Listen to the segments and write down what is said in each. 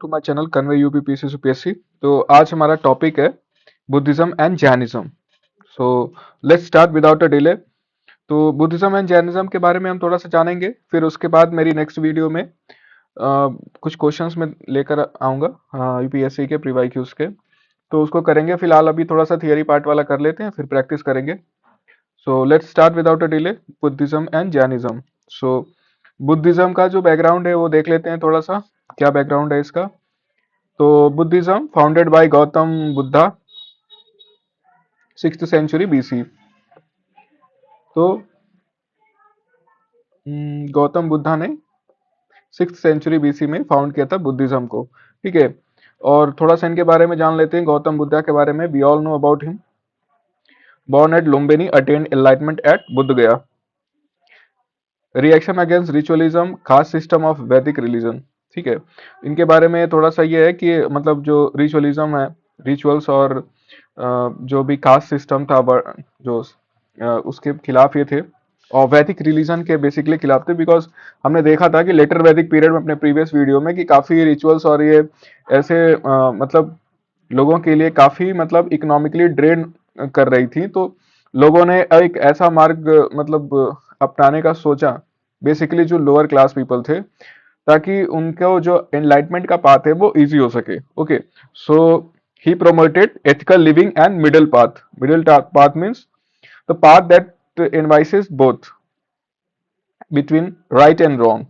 To my channel कन्वे UPPC UPSC. तो आज हमारा टॉपिक है Buddhism and Jainism. So let's start without a delay. तो बुद्धिज्म एंड जैनिज्म के बारे में हम थोड़ा सा जानेंगे, फिर उसके बाद मेरी नेक्स्ट वीडियो में कुछ क्वेश्चंस में लेकर आऊँगा यूपीएससी के प्री क्यूज के, तो उसको करेंगे। फिलहाल अभी थोड़ा सा थियरी पार्ट वाला कर लेते हैं, फिर प्रैक्टिस करेंगे। सो let's start without a delay, Buddhism and Jainism. So Buddhism का जो बैकग्राउंड है वो देख लेते हैं थोड़ा सा, क्या बैकग्राउंड है इसका। तो Buddhism founded by Gautam Buddha, 6th century BC. तो गौतम बुद्धा ने 6th सेंचुरी बीसी में फाउंड किया था बुद्धिज्म को। ठीक है, और थोड़ा सा इनके बारे में जान लेते हैं, गौतम बुद्धा के बारे में। We all know about him. Born at Lumbini, attend enlightenment at Buddh Gaya. Reaction against ritualism, caste system of Vedic religion. ठीक है, इनके बारे में थोड़ा सा ये है कि मतलब जो रिचुअलिज्म है, रिचुअल्स और जो भी कास्ट सिस्टम था जो उसके खिलाफ ये थे, और वैदिक रिलीजन के बेसिकली खिलाफ थे। बिकॉज हमने देखा था कि लेटर वैदिक पीरियड में अपने प्रीवियस वीडियो में कि काफी रिचुअल्स और ये ऐसे मतलब लोगों के लिए काफी मतलब इकोनॉमिकली ड्रेन कर रही थी। तो लोगों ने एक ऐसा मार्ग मतलब अपनाने का सोचा, बेसिकली जो लोअर क्लास पीपल थे, ताकि उनको जो एनलाइटमेंट का पाथ है वो इजी हो सके। Okay, so he promoted ethical living and middle path. Middle path means the path that advises both between right and wrong.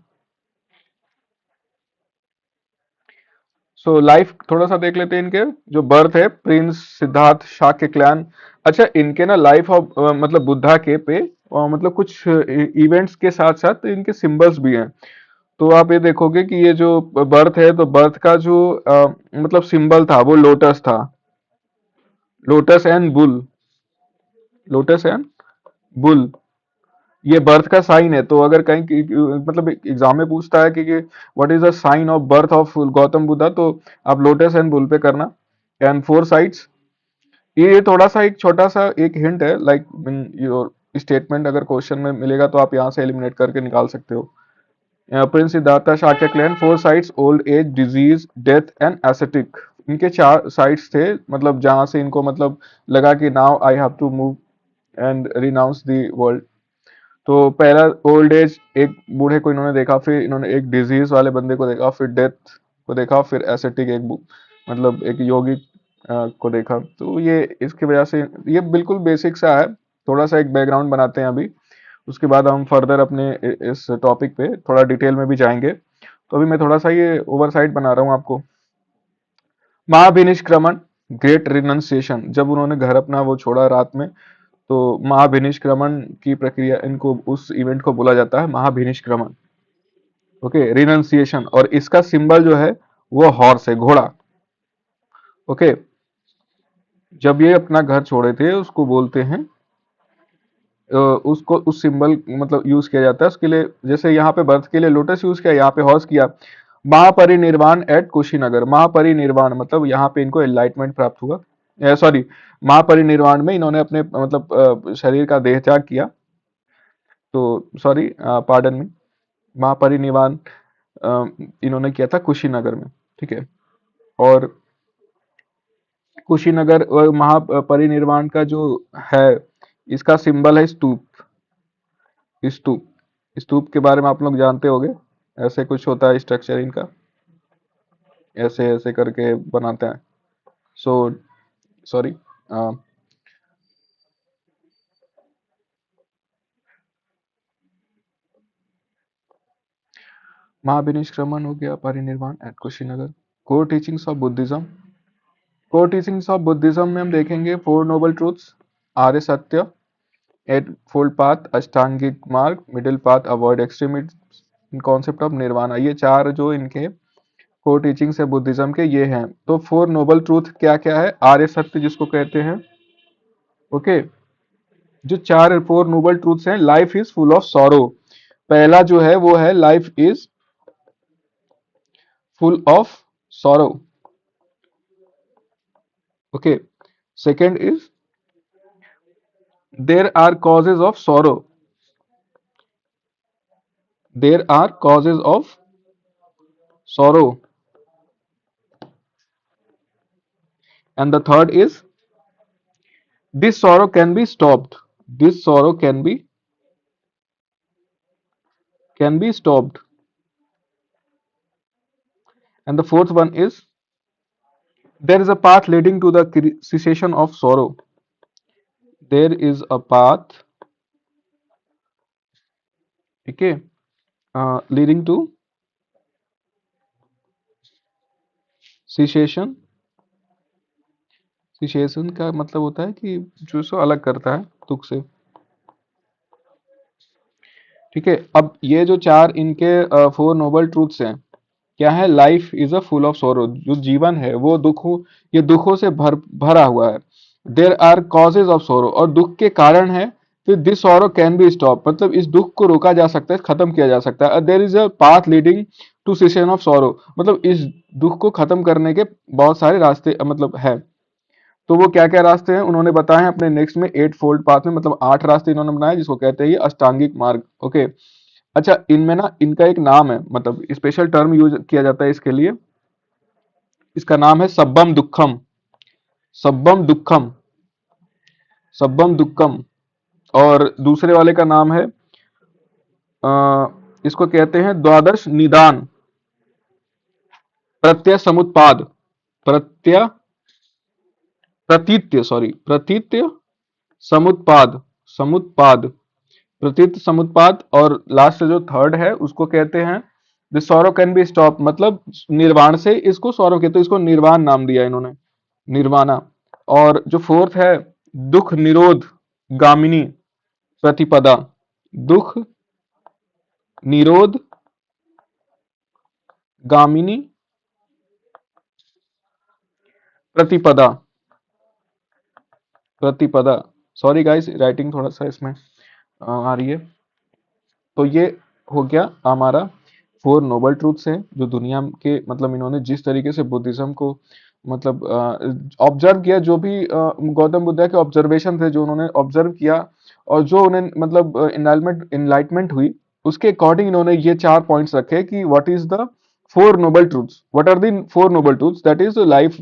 So life थोड़ा सा देख लेते हैं इनके। जो बर्थ है, प्रिंस सिद्धार्थ शाक्य क्लैन। अच्छा, इनके ना लाइफ ऑफ मतलब बुद्धा के पे मतलब कुछ इवेंट्स के साथ साथ इनके सिंबल्स भी हैं। तो आप ये देखोगे कि ये जो बर्थ है, तो बर्थ का जो मतलब सिंबल था वो लोटस था। Lotus and bull, lotus and bull, ये बर्थ का साइन है। तो अगर कहीं मतलब एग्जाम में पूछता है कि what is the sign of birth of Gautam Buddha, तो आप लोटस एंड बुल पे करना। एंड फोर साइड्स, ये थोड़ा सा एक छोटा सा एक हिंट है, लाइक योर स्टेटमेंट अगर क्वेश्चन में मिलेगा तो आप यहाँ से एलिमिनेट करके निकाल सकते हो। Prince Siddhartha Shakya clan, four sides, old age, disease, death and ascetic. इनके चार साइड्स थे, मतलब जहां से इनको मतलब लगा कि now I have to move and renounce the world. तो पहला ओल्ड एज, एक बूढ़े को इन्होंने देखा, फिर इन्होंने एक डिजीज वाले बंदे को देखा, फिर डेथ को देखा, फिर एसेटिक एक मतलब एक योगी को देखा। तो ये इसकी वजह से ये बिल्कुल बेसिक सा है। थोड़ा सा एक बैकग्राउंड बनाते हैं अभी, उसके बाद हम फर्दर अपने इस टॉपिक पे थोड़ा डिटेल में भी जाएंगे। तो अभी मैं थोड़ा सा ये ओवरसाइट बना रहा हूँ आपको। महाभिनिष्क्रमण, ग्रेट रिनंसिएशन, जब उन्होंने घर अपना वो छोड़ा रात में, तो महाभिनिष्क्रमण की प्रक्रिया, इनको उस इवेंट को बोला जाता है महाभिनिष्क्रमण। ओके, रिनंसिएशन, और इसका सिंबल जो है वो हॉर्स है, घोड़ा। ओके, जब ये अपना घर छोड़े थे उसको बोलते हैं उसको उस सिंबल मतलब यूज किया जाता है उसके लिए। जैसे यहाँ पे बर्थ के लिए लोटस यूज किया, यहाँ पे हॉर्स किया। महापरिनिर्वाण एट कुशीनगर, महापरिनिर्वाण मतलब यहाँ पे इनको एनलाइटमेंट प्राप्त हुआ। सॉरी, महापरिनिर्वाण में इन्होंने अपने मतलब शरीर का देह त्याग किया। तो सॉरी, पार्डन में, महापरिनिर्वाण इन्होंने किया था कुशीनगर में। ठीक है, और कुशीनगर महापरिनिर्वाण का जो है, इसका सिंबल है स्तूप। स्तूप, स्तूप के बारे में आप लोग जानते होंगे, ऐसे कुछ होता है स्ट्रक्चर इनका, ऐसे ऐसे करके बनाते हैं। सो सॉरी, महाविनिष्क्रमण हो गया, parinirvana at Kushinagar. Core teachings of Buddhism, core teachings of Buddhism में हम देखेंगे फोर नोबल ट्रूथ्स, आर्य सत्य, eight fold path, Ashtangika Marga, middle path, avoid extremity, concept of nirvana. ये चार जो इनके कोर टीचिंग्स है बुद्धिज्म के, ये हैं। तो फोर नोबल ट्रूथ क्या क्या है? आर्य सत्य जिसको कहते हैं। ओके, जो चार फोर नोबल ट्रूथ्स हैं, life is full of sorrow. पहला जो है वो है life is full of sorrow. Okay, second is there are causes of sorrow, there are causes of sorrow. And the third is, this sorrow can be stopped. This sorrow can be stopped. And the fourth one is, there is a path leading to the cessation of sorrow. There is a path, okay, leading to cessation. cessation का मतलब होता है कि जो इसको अलग करता है दुख से। ठीक है, अब ये जो चार इनके फोर नोबल ट्रूथ्स हैं, क्या है? Life is a full of सोरो, जो जीवन है वो दुखों, ये दुखों से भरा हुआ है। देर आर कॉजेज ऑफ सोरो, और दुख के कारण है। फिर दिस सोरो कैन बी स्टॉप, मतलब इस दुख को रोका जा सकता है, खत्म किया जा सकता है। There is a path leading to cessation of sorrow, मतलब इस दुख को खत्म करने के बहुत सारे रास्ते मतलब है। तो वो क्या क्या रास्ते हैं उन्होंने बताए हैं अपने नेक्स्ट में, 8 फोल्ड पाथ में, मतलब 8 रास्ते इन्होंने बनाए, जिसको कहते हैं ये अष्टांगिक मार्ग। ओके, अच्छा, इनमें ना इनका एक नाम है, मतलब स्पेशल टर्म यूज किया जाता है इसके लिए। इसका नाम है सब्बम दुक्खम। सब्बम दुक्खम। सब्बम दुक्कम। और दूसरे वाले का नाम है, इसको कहते हैं द्वादश निदान प्रत्यय समुत्पाद। प्रत्यय प्रतीत्य, सॉरी, प्रतीत्य समुत्पाद। समुत्पाद, प्रतीत समुत्पाद। और लास्ट जो थर्ड है उसको कहते हैं the sorrow can be stop, मतलब निर्वाण से इसको सौरव कहते हैं, इसको निर्वाण नाम दिया इन्होंने, निर्वाणा। और जो फोर्थ है, दुख निरोध गामिनी प्रतिपदा। दुख निरोध गामिनी प्रतिपदा। प्रतिपदा, सॉरी गाइस, राइटिंग थोड़ा सा इसमें आ रही है। तो ये हो गया हमारा फोर नोबल ट्रूथ्स हैं, जो दुनिया के, मतलब इन्होंने जिस तरीके से बुद्धिज्म को मतलब ऑब्जर्व किया, जो भी गौतम बुद्ध के ऑब्जर्वेशन थे, जो उन्होंने ऑब्जर्व किया, और जो उन्हें मतलब इनलाइटमेंट हुई, उसके अकॉर्डिंग इन्होंने ये 4 पॉइंट्स रखे कि what is the four noble truths, what are the four noble truths, that is life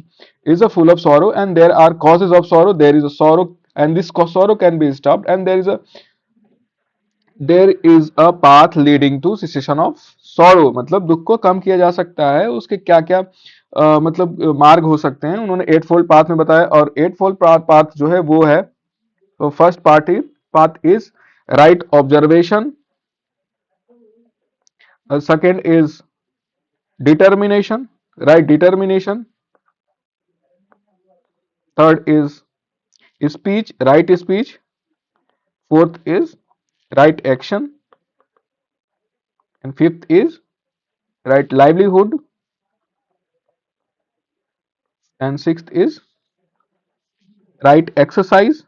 is a full of sorrow and there are causes of sorrow, there is a sorrow and this sorrow can be stopped, and there is a path leading to cessation of sorrow, मतलब दुख को कम किया जा सकता है। उसके क्या क्या मतलब मार्ग हो सकते हैं, उन्होंने 8 फोल्ड पाथ में बताया। और 8 फोल्ड पाथ जो है वो है, तो first path is right observation, second is determination, right determination, third is speech, right speech, fourth is right action, and fifth is right livelihood, and sixth is right exercise,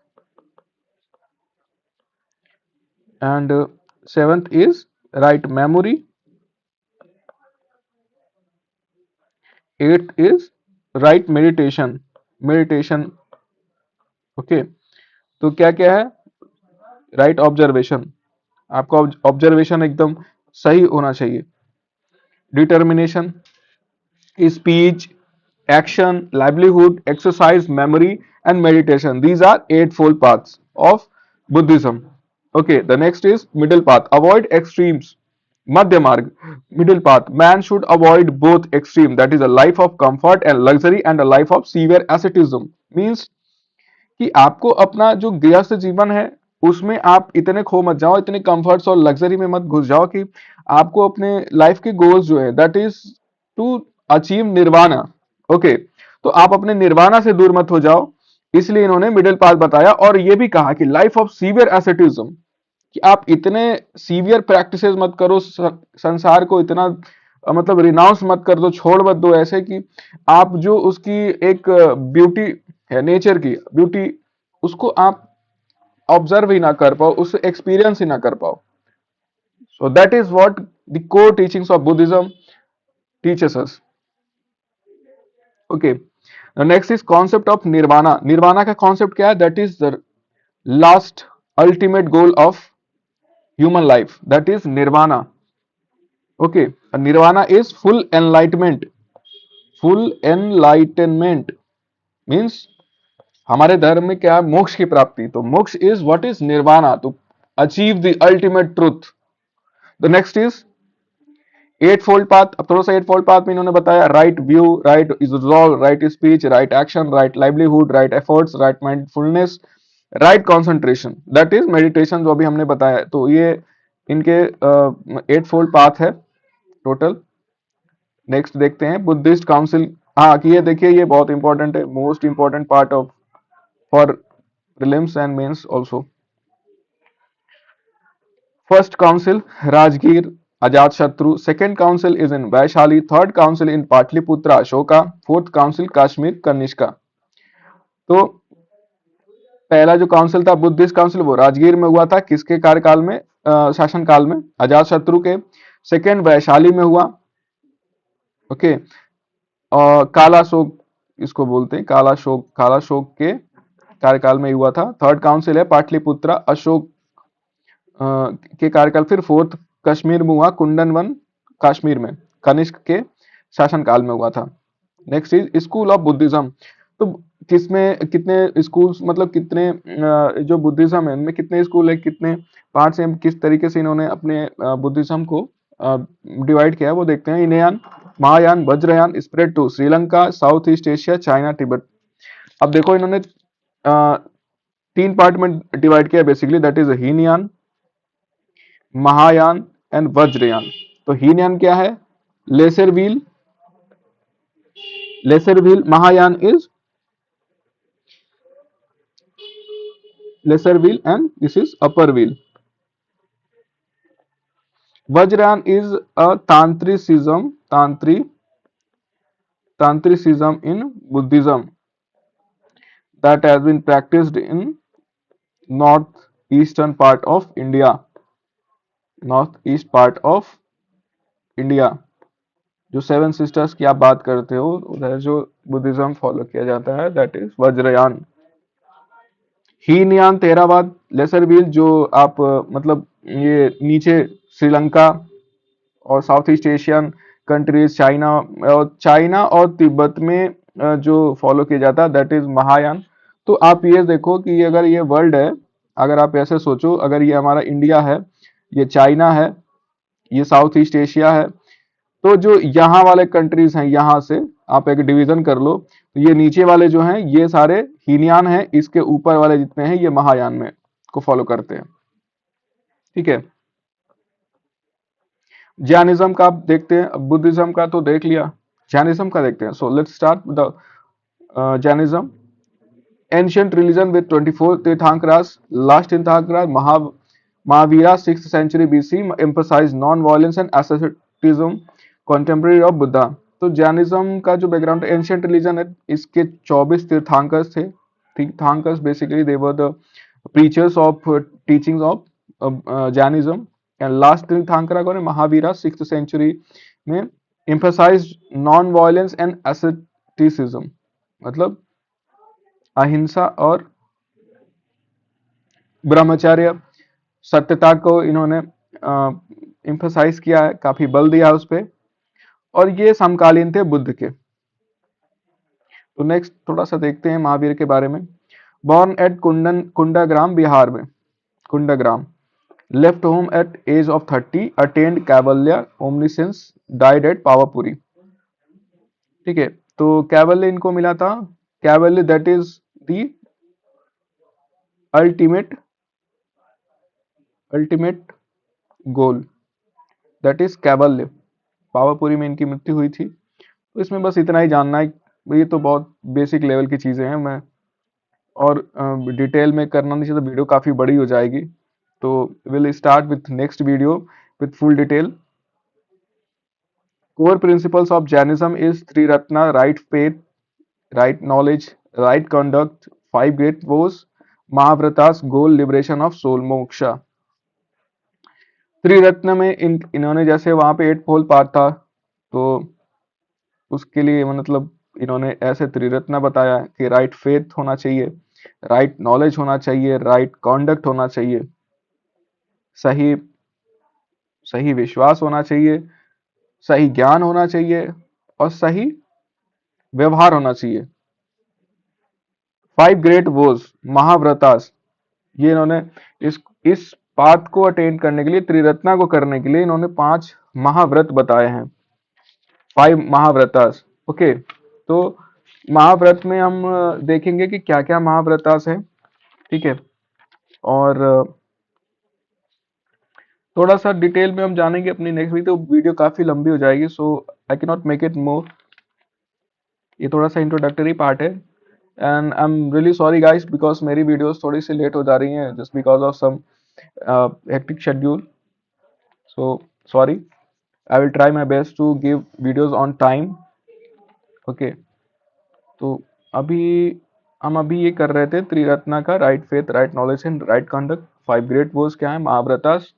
and seventh is right memory, eighth is right meditation। Okay, तो क्या क्या है? Right observation, आपका observation एकदम सही होना चाहिए। Determination, speech, action, livelihood, exercise, memory, and meditation. These are eightfold paths of Buddhism. Okay, the next is middle path. Avoid extremes. Madhya Marg, middle path. Man should avoid both extreme. That is a life of comfort and luxury and a life of severe asceticism. Means कि आपको अपना जो गृहस्थ जीवन है उसमें आप इतने खो मत जाओ, इतने कंफर्ट्स और लग्जरी में मत घुस जाओ कि आपको अपने लाइफ के गोल्स जो है that is to achieve nirvana. Okay, तो आप अपने निर्वाणा से दूर मत हो जाओ, इसलिए इन्होंने मिडिल पाथ बताया। और ये भी कहा कि लाइफ ऑफ सीवियर एसेटिज्म, कि आप इतने सीवियर प्रैक्टिसेस मत करो, संसार को इतना मतलब रिनाउंस मत कर दो, छोड़ मत दो, ऐसे कि आप जो उसकी एक ब्यूटी है, नेचर की ब्यूटी, उसको आप ऑब्जर्व ही ना कर पाओ, उससे एक्सपीरियंस ही ना कर पाओ। So that is what the core teachings of Buddhism teaches us. Okay, next is concept of nirvana. Nirvana का कॉन्सेप्ट क्या है? That is the last ultimate goal of human life, that is nirvana. Okay, nirvana is full enlightenment, full enlightenment. Means हमारे धर्म में क्या है, मोक्ष की प्राप्ति। तो moksha is what is nirvana, to achieve the ultimate truth. The next is eightfold path. अब थोड़ा सा एट फोल्ड पाथ में इन्होंने बताया, right view, right is resolve, right speech, right action, right livelihood, right efforts, right mindfulness, right concentration, that is meditation, जो अभी हमने बताया। तो ये इनके एट फोल्ड पाथ है टोटल। नेक्स्ट देखते हैं बुद्धिस्ट काउंसिल। हाँ, कि ये देखिए, ये बहुत इंपॉर्टेंट है, most important part of for prelims and mains also. First council Rajgir Ajatashatru, second council is in Vaishali, third council in Pataliputra Ashoka, fourth council Kashmir Kanishka. तो पहला जो काउंसिल था बुद्धिस्ट काउंसिल वो राजगीर में हुआ था, किसके कार्यकाल में, शासन काल में, अजात शत्रु के। सेकेंड वैशाली में हुआ, ओके, और काला शोक इसको बोलते हैं, काला शोक के कार्यकाल में हुआ था। थर्ड काउंसिल है पाटलिपुत्र अशोक अ, के कार्यकाल। फिर फोर्थ कश्मीर में हुआ, कुंदन वन कश्मीर में कनिष्क के शासनकाल में हुआ था। Next is school of Buddhism. तो किसमें कितने स्कूल्स, मतलब कितने जो बुद्धिज्म है इनमें कितने स्कूल है, कितने पार्ट्स हैं, किस तरीके से इन्होंने अपने बुद्धिज्म को डिवाइड किया है वो देखते हैं। Hinayana, Mahayana, Vajrayana, spread to Sri Lanka, south east Asia, China, Tibet. अब देखो इन्होंने अ, तीन पार्ट में डिवाइड किया basically, that is Hinayana, Mahayana and Vajrayana. तो हीनयान क्या है, lesser wheel, Mahayana is lesser wheel and this is upper wheel. Vajrayana is a tantricism in Buddhism that has been practiced in north eastern part of India, north east part of India. जो seven sisters की आप बात करते हो उधर जो Buddhism follow किया जाता है that is Vajrayana. Hinayana Theravada, lesser wheel जो आप मतलब ये नीचे श्रीलंका और south east Asian countries, China और तिब्बत में जो फॉलो किया जाता है दैट इज महायान। तो आप ये देखो कि ये अगर ये वर्ल्ड है, अगर आप ऐसे सोचो, अगर ये हमारा इंडिया है, ये चाइना है, ये साउथ ईस्ट एशिया है, तो जो यहाँ वाले कंट्रीज हैं यहाँ से आप एक डिवीजन कर लो, तो ये नीचे वाले जो हैं ये सारे हीनयान हैं, इसके ऊपर वाले जितने हैं ये महायान में को फॉलो करते हैं। ठीक है, जैनिज्म का आप देखते हैं, बुद्धिज्म का तो देख लिया, जैनिज्म का देखते हैं। So let's start the Jainism. Ancient religion with 24 tirthankaras, last tirthankara Mahavira 6th century BC, emphasized non violence and asceticism, contemporary of Buddha. तो जैनिज्म का जो बैकग्राउंड, एंशियंट रिलीजन है, इसके 24 तीर्थंकर थे। Tirthankars basically they were the preachers of teachings of Jainism, and last tirthankara कौन है, Mahavira 6th century में emphasized non violence and asceticism, मतलब अहिंसा और ब्रह्मचर्य, सत्यता को इन्होंने इम्फेसाइज किया है, काफी बल दिया है उस पर, और ये समकालीन थे बुद्ध के। तो नेक्स्ट थोड़ा सा देखते हैं महावीर के बारे में। बॉर्न एट कुंडाग्राम बिहार में, Kundagram, left home at age of 30, attend kaivalya omniscience, died eight Pawapuri. ठीक है, तो कैवल्य इनको मिला था, कैवल्य that is the ultimate ultimate goal, that is कैवल्य। पावापुरी में इनकी मृत्यु हुई थी। तो इसमें बस इतना ही जानना है, ये तो बहुत बेसिक लेवल की चीज़ें हैं, मैं और डिटेल में करना नहीं चाहिए तो वीडियो काफ़ी बड़ी हो जाएगी। तो will start with next video with full detail. Core principles of Jainism is Triratna, right faith, right knowledge, right conduct, 5 great vows, Mahavratas, goal, liberation of soul, moksha. Triratna में इन्होंने जैसे वहां पे 8 फोल्ड पाथ था, तो उसके लिए मतलब इन्होंने ऐसे त्रिरत्न बताया कि राइट फेथ होना चाहिए, राइट नॉलेज होना चाहिए, राइट कॉन्डक्ट होना चाहिए, सही सही विश्वास होना चाहिए, सही ज्ञान होना चाहिए और सही व्यवहार होना चाहिए। फाइव ग्रेट वोज, महाव्रतास, ये इन्होंने इस पाथ को अटेन करने के लिए, त्रिरत्ना को करने के लिए इन्होंने 5 महाव्रत बताए हैं, 5 महाव्रतास। ओके, तो महाव्रत में हम देखेंगे कि क्या क्या महाव्रतास हैं, ठीक है। और थोड़ा सा डिटेल में हम जानेंगे अपनी नेक्स्ट वीडियो, तो वीडियो काफी लंबी हो जाएगी, so I can not make it more. ये थोड़ा सा इंट्रोडक्टरी पार्ट है, and I am really sorry guys because मेरी वीडियोस थोड़ी सी लेट हो जा रही हैं just because of some hectic schedule, so sorry. I will try my best to give videos on time. Okay, तो अभी हम ये कर रहे थे त्रिरत्ना का, right faith, right knowledge and right conduct. 5 great was क्या है, महाव्रतास।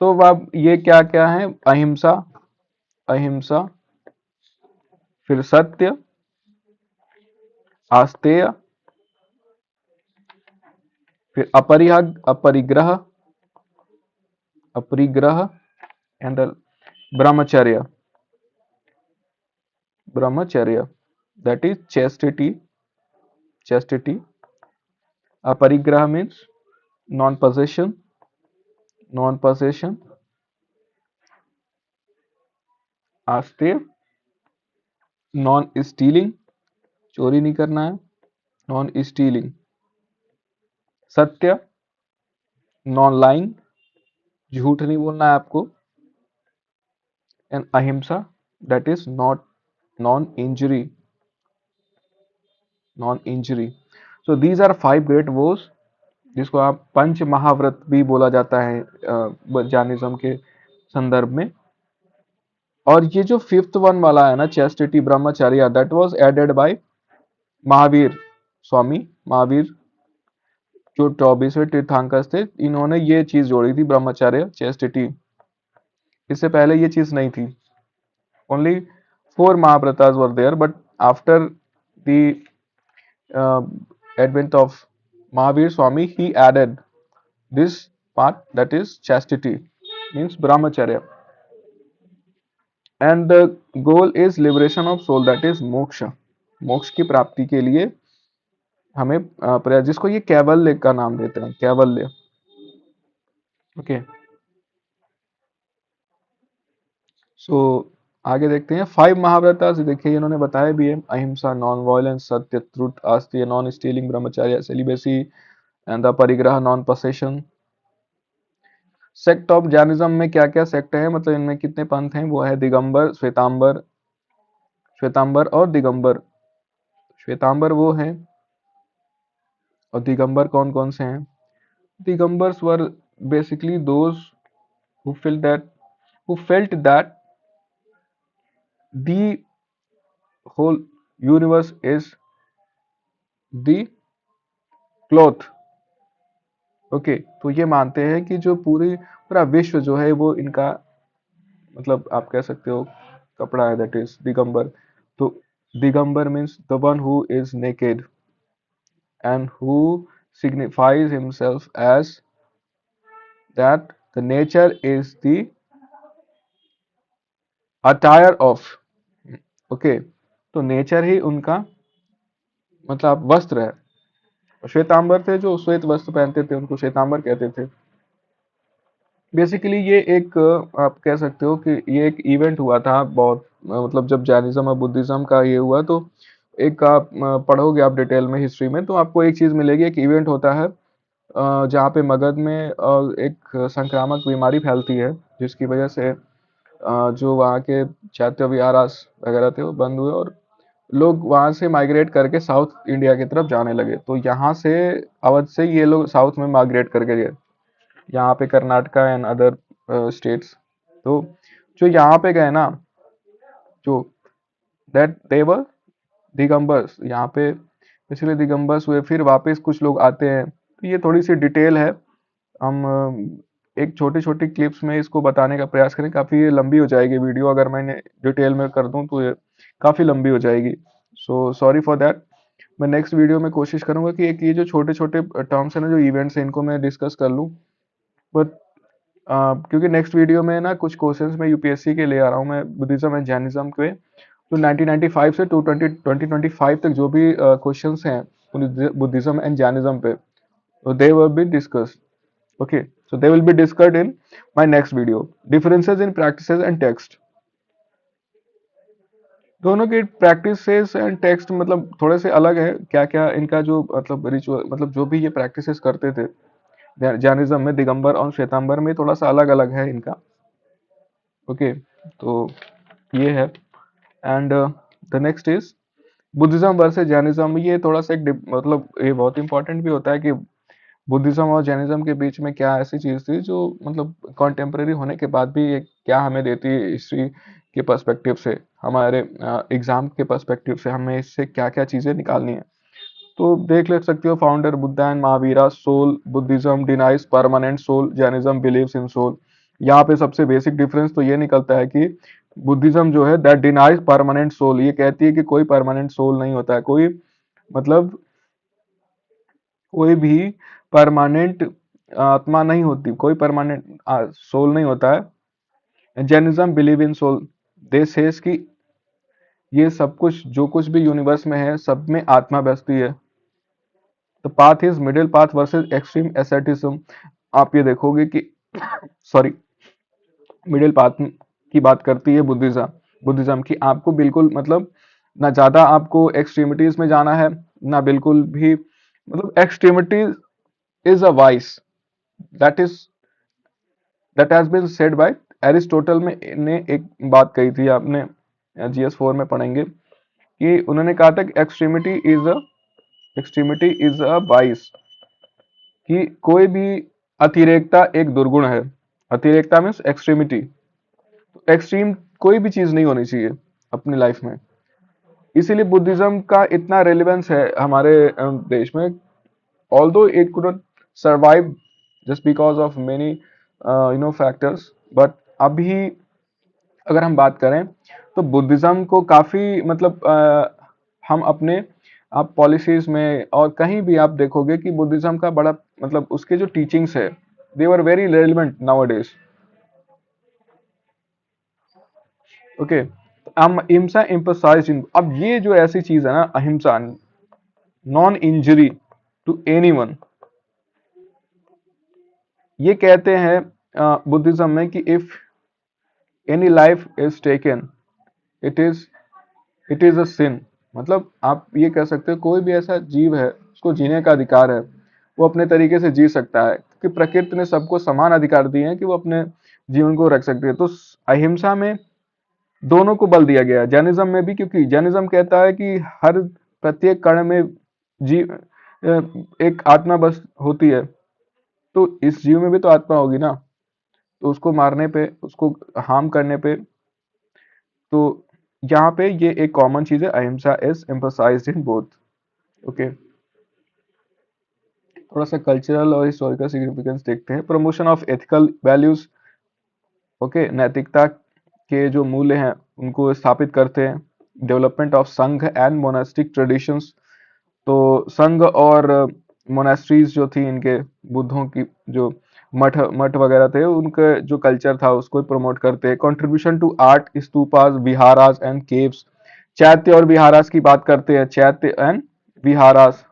तो अब ये क्या क्या है, अहिंसा, अहिंसा, फिर सत्य, आस्तेय, फिर अपरिहाग, अपरिग्रह, अपरिग्रह एंड ब्रह्मचर्य, ब्रह्मचर्य that is chastity, chastity. Aparigraha means non possession, non possession. आस्ते, नॉन स्टीलिंग, चोरी नहीं करना है, नॉन स्टीलिंग। सत्य, नॉन लाइंग, झूठ नहीं बोलना है आपको। And ahimsa, that is not non injury, non injury. So these are 5 great vows, जिसको आप पंच महाव्रत भी बोला जाता है जैनिज्म के संदर्भ में। और ये जो फिफ्थ वन वाला है ना, chastity, brahmacharya, that was added by Mahavir Swami, Mahavir जो 24वें तीर्थंकर थे, इन्होंने ये चीज जोड़ी थी, ब्रह्मचर्य, चेस्टिटी। इससे पहले ये चीज नहीं थी। Only 4 Mahavratas were there, but after the advent of Mahavir Swami, he added this part, that is chastity, means brahmacharya. And the goal is liberation of soul, that is moksha. मोक्ष की प्राप्ति के लिए हमें प्रयास, जिसको ये कैवल्य का नाम देते हैं, कैवल्य। ओके, सो आगे देखते हैं 5 महाव्रता। देखिए इन्होंने बताया भी है, अहिंसा, नॉन वायलेंस, सत्य, ट्रुथ, आस्तीय, नॉन स्टीलिंग, ब्रह्मचर्य, सेलिबेसी एंड द परिग्रह, non possession. Sect of Jainism में क्या क्या सेक्ट है, मतलब इनमें कितने पंथ हैं, वो है दिगंबर, श्वेतांबर, श्वेतांबर और दिगंबर। श्वेतांबर वो हैं, और दिगंबर कौन कौन से हैं? दिगंबर्स वर basically those who felt that the whole universe is the cloth। Okay, तो ये मानते हैं कि जो पूरा विश्व जो है वो इनका, मतलब आप कह सकते हो कपड़ा है, दैट इज दिगंबर। तो Digambar means the one who is naked and who signifies himself as that the nature is the attire of। Okay, तो नेचर ही उनका मतलब वस्त्र है। श्वेतांबर थे, जो श्वेत वस्त्र पहनते थे उनको श्वेतांबर कहते थे। बेसिकली ये एक आप कह सकते हो कि ये एक इवेंट हुआ था बहुत, मतलब जब जैनिज्म और बुद्धिज्म का ये हुआ, तो एक आप पढ़ोगे आप डिटेल में हिस्ट्री में, तो आपको एक चीज मिलेगी, एक इवेंट होता है जहाँ पे मगध में एक संक्रामक बीमारी फैलती है, जिसकी वजह से जो वहाँ के चैत्य विहारास वगैरह थे वो बंद हुए, और लोग वहां से माइग्रेट करके साउथ इंडिया की तरफ जाने लगे। तो यहाँ से अवध से ये लोग साउथ में माइग्रेट करके गए, यहाँ पे कर्नाटका एंड अदर स्टेट्स। तो जो यहाँ पे गए ना, जो दैट देवर दिगंबर्स, यहाँ पे इसलिए दिगंबर्स हुए, फिर वापस कुछ लोग आते हैं। तो ये थोड़ी सी डिटेल है, हम एक छोटी छोटी क्लिप्स में इसको बताने का प्रयास करें। काफ़ी लंबी हो जाएगी वीडियो, अगर मैंने डिटेल में कर दूं तो ये काफ़ी लंबी हो जाएगी, सो सॉरी फॉर दैट। मैं नेक्स्ट वीडियो में कोशिश करूंगा कि एक ये जो छोटे छोटे टर्म्स हैं ना, जो इवेंट्स हैं, इनको मैं डिस्कस कर लूँ। बट क्योंकि नेक्स्ट वीडियो में ना कुछ क्वेश्चंस मैं यूपीएससी के ले आ रहा हूँ, मैं बुद्धिज्म एंड जैनिज्म के, तो 1995 से 2025 तक जो भी क्वेश्चंस हैं Buddhism and Jainism पे, so they will be discussed. Okay, so they will be discussed in my next video. Differences in practices and text. दोनों की प्रैक्टिसेस एंड टेक्स्ट मतलब थोड़े से अलग है, क्या क्या इनका जो मतलब रिचुअल मतलब जो भी ये प्रैक्टिसेस करते थे जैनिज्म में, दिगंबर और श्वेतांबर में थोड़ा सा अलग अलग है इनका। ओके, तो ये है। And the next is Buddhism versus Jainism. ये थोड़ा सा एक मतलब ये बहुत इंपॉर्टेंट भी होता है कि बुद्धिज्म और जैनिज्म के बीच में क्या ऐसी चीज थी जो मतलब कॉन्टेम्प्रेरी होने के बाद भी ये क्या हमें देती है हिस्ट्री के पर्सपेक्टिव से, हमारे एग्जाम के पर्सपेक्टिव से हमें इससे क्या क्या चीजें निकालनी है। तो देख ले सकते हो, founder Buddha and Mahavira, soul Buddhism denies permanent soul, Jainism believes in soul. यहाँ पे सबसे बेसिक डिफरेंस तो ये निकलता है कि बुद्धिज्म जो है दैट डिनाइज परमानेंट सोल, ये कहती है कि कोई परमानेंट सोल नहीं होता है, कोई मतलब कोई भी परमानेंट आत्मा नहीं होती, कोई परमानेंट सोल नहीं होता है। Jainism believe in soul, they says कि ये सब कुछ जो कुछ भी यूनिवर्स में है सब में आत्मा बसती है। The path is middle path versus extreme asceticism. आप ये देखोगे कि सॉरी, मिडिल पाथ की बात करती है बुद्धिज्म, बुद्धिज्म की आपको बिल्कुल मतलब ना ज्यादा आपको एक्सट्रीमिटीज में जाना है, ना बिल्कुल भी मतलब extremities is a vice, that is that has been said by Aristotle में ने एक बात कही थी, आपने GS4 में पढ़ेंगे कि उन्होंने कहा था कि एक्सट्रीमिटी इज अ वाइस, कि कोई भी अतिरेकता एक दुर्गुण है। अतिरेकता मीन्स एक्सट्रीमिटी, एक्सट्रीम कोई भी चीज नहीं होनी चाहिए अपनी लाइफ में। इसीलिए बुद्धिज्म का इतना रेलेवेंस है हमारे देश में, although it couldn't survive just because of many factors, but अभी अगर हम बात करें तो बुद्धिज्म को काफी मतलब हम अपने आप पॉलिसीज में और कहीं भी आप देखोगे कि बुद्धिज्म का बड़ा मतलब उसके जो टीचिंग्स है they were very relevant nowadays. Okay, ahimsa emphasized in, अब ये जो ऐसी चीज है ना अहिंसा, नॉन इंजरी टू एनीवन, ये कहते हैं बुद्धिज्म में कि if any life is taken it is a sin. मतलब आप ये कह सकते हो कोई भी ऐसा जीव है उसको जीने का अधिकार है, वो अपने तरीके से जी सकता है, क्योंकि प्रकृति ने सबको समान अधिकार दिए हैं कि वो अपने जीवन को रख सकते हैं। तो अहिंसा में दोनों को बल दिया गया है, जैनिज्म में भी, क्योंकि जैनिज्म कहता है कि हर प्रत्येक कण में जीव एक आत्मा बस होती है, तो इस जीव में भी तो आत्मा होगी ना, तो उसको मारने पे, उसको हार्म करने पे, तो यहाँ पे ये एक कॉमन चीज है, अहिंसा is emphasised in both. Okay, थोड़ा सा कल्चरल और हिस्टोरिकल सिग्निफिकेंस देखते हैं। Promotion of ethical values, okay, नैतिकता के जो मूल्य हैं उनको स्थापित करते हैं। डेवलपमेंट ऑफ संघ एंड मोनास्टिक ट्रेडिशंस, तो संघ और मोनास्ट्रीज जो थी इनके, बुद्धों की जो मठ मठ वगैरह थे उनका जो कल्चर था उसको प्रमोट करते हैं। Contribution to art, stupas, viharas and caves, chaitya और विहारास की बात करते हैं, चैत्य एंड विहारास।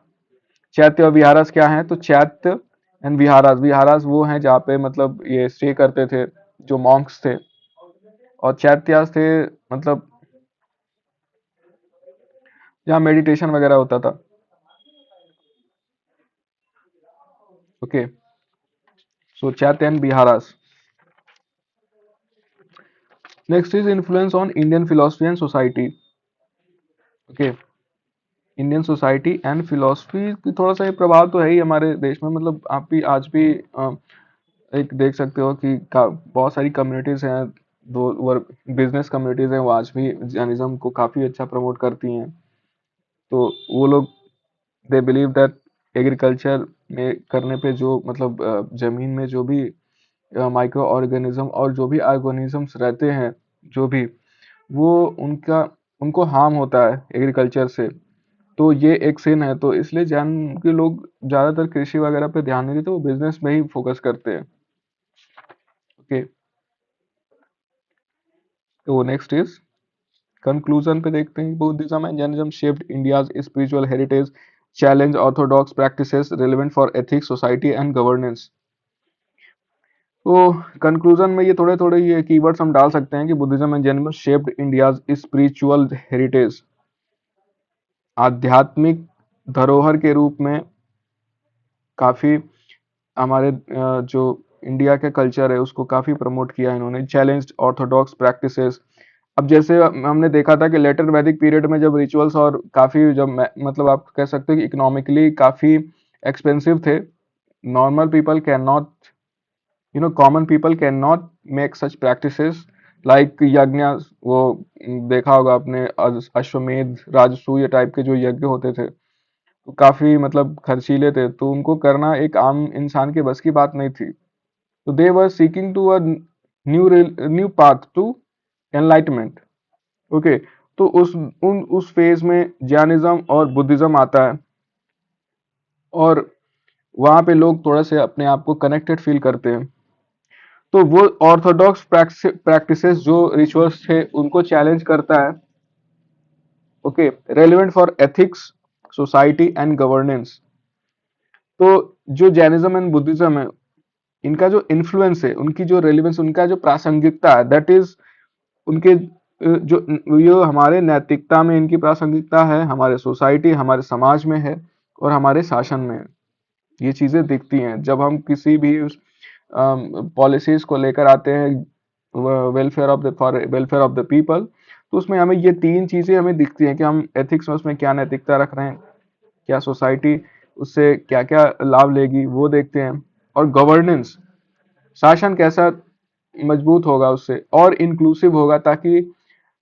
चैत्य और विहारास क्या है, तो चैत्य एंड विहारास, विहारास वो हैं जहाँ पे मतलब ये स्टे करते थे जो मॉन्क्स थे, और चैत्यास थे मतलब जहाँ मेडिटेशन वगैरह होता था। ओके, सो चैत्य and विहारास। Next is influence on Indian philosophy and society. Okay, Indian society and philosophy की थोड़ा सा ये प्रभाव तो है ही हमारे देश में, मतलब आप भी आज भी एक देख सकते हो कि बहुत सारी कम्युनिटीज हैं, दो वर्क बिजनेस कम्युनिटीज हैं, वो आज भी जैनिज्म को काफी अच्छा प्रमोट करती हैं। तो वो लोग दे बिलीव दैट एग्रीकल्चर में करने पे जो मतलब जमीन में जो भी माइक्रो ऑर्गेनिज्म और जो भी ऑर्गेनिजम्स रहते हैं, जो भी वो उनका उनको हार्म होता है एग्रीकल्चर से, तो ये एक सिन है। तो इसलिए जैन के लोग ज्यादातर कृषि वगैरह पे ध्यान नहीं देते, वो बिजनेस में ही फोकस करते हैं। ओके, तो नेक्स्ट इज कंक्लूजन पे देखते हैं। Buddhism and Jainism shaped India's spiritual heritage challenge orthodox practices relevant for ethics, society and governance. तो कंक्लूजन में ये थोड़े थोड़े ये कीवर्ड्स हम डाल सकते हैं कि Buddhism and Jainism shaped India's spiritual heritage, आध्यात्मिक धरोहर के रूप में काफी हमारे जो इंडिया के कल्चर है उसको काफी प्रमोट किया इन्होंने। चैलेंज्ड ऑर्थोडॉक्स प्रैक्टिसेस, अब जैसे हमने देखा था कि लेटर वैदिक पीरियड में जब रिचुअल्स और काफी जब मतलब आप कह सकते हो कि इकोनॉमिकली काफी एक्सपेंसिव थे, normal people can not, common people can not make such practices like यज्ञ। वो देखा होगा आपने, अश्वमेध राजसूय टाइप के जो यज्ञ होते थे तो काफी मतलब खर्चीले थे, तो उनको करना एक आम इंसान के बस की बात नहीं थी। तो they were seeking to a new path to enlightenment. Okay, तो उस फेज में जैनिज्म और बुद्धिज्म आता है और वहां पे लोग थोड़ा से अपने आप को कनेक्टेड फील करते हैं। तो वो ऑर्थोडॉक्स प्रैक्टिसेस जो रिचुअल्स थे उनको चैलेंज करता है। Okay, relevant for ethics, society and governance. तो जो जैनिज्म एंड बुद्धिज्म है, इनका जो इन्फ्लुएंस है, उनकी जो रेलिवेंस, उनका जो प्रासंगिकता है, दैट इज उनके जो ये हमारे नैतिकता में इनकी प्रासंगिकता है, हमारे सोसाइटी हमारे समाज में है और हमारे शासन में है। ये चीजें दिखती हैं जब हम किसी भी पॉलिसीज को लेकर आते हैं, welfare of the for welfare of the people, तो उसमें हमें ये तीन चीजें हमें दिखती हैं कि हम एथिक्स में उसमें क्या नैतिकता रख रहे हैं, क्या सोसाइटी उससे क्या क्या लाभ लेगी वो देखते हैं, और गवर्नेंस, शासन कैसा मजबूत होगा उससे और इंक्लूसिव होगा, ताकि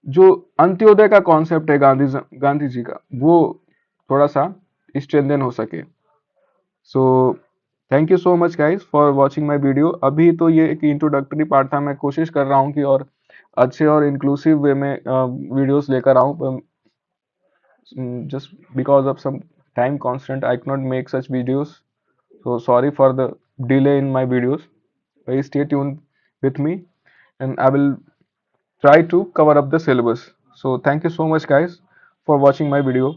जो अंत्योदय का कॉन्सेप्ट है गांधी जी का, वो थोड़ा सा स्ट्रेंथन हो सके। So thank you so much guys for watching my video. अभी तो ये एक इंट्रोडक्टरी पार्ट था, मैं कोशिश कर रहा हूँ कि और अच्छे और इंक्लूसिव वे में वीडियोस लेकर आऊँ, just because of some time constant I cannot make such videos, so sorry for the delay in my videos. Please stay tuned with me and I will try to cover up the syllabus. So thank you so much guys for watching my video.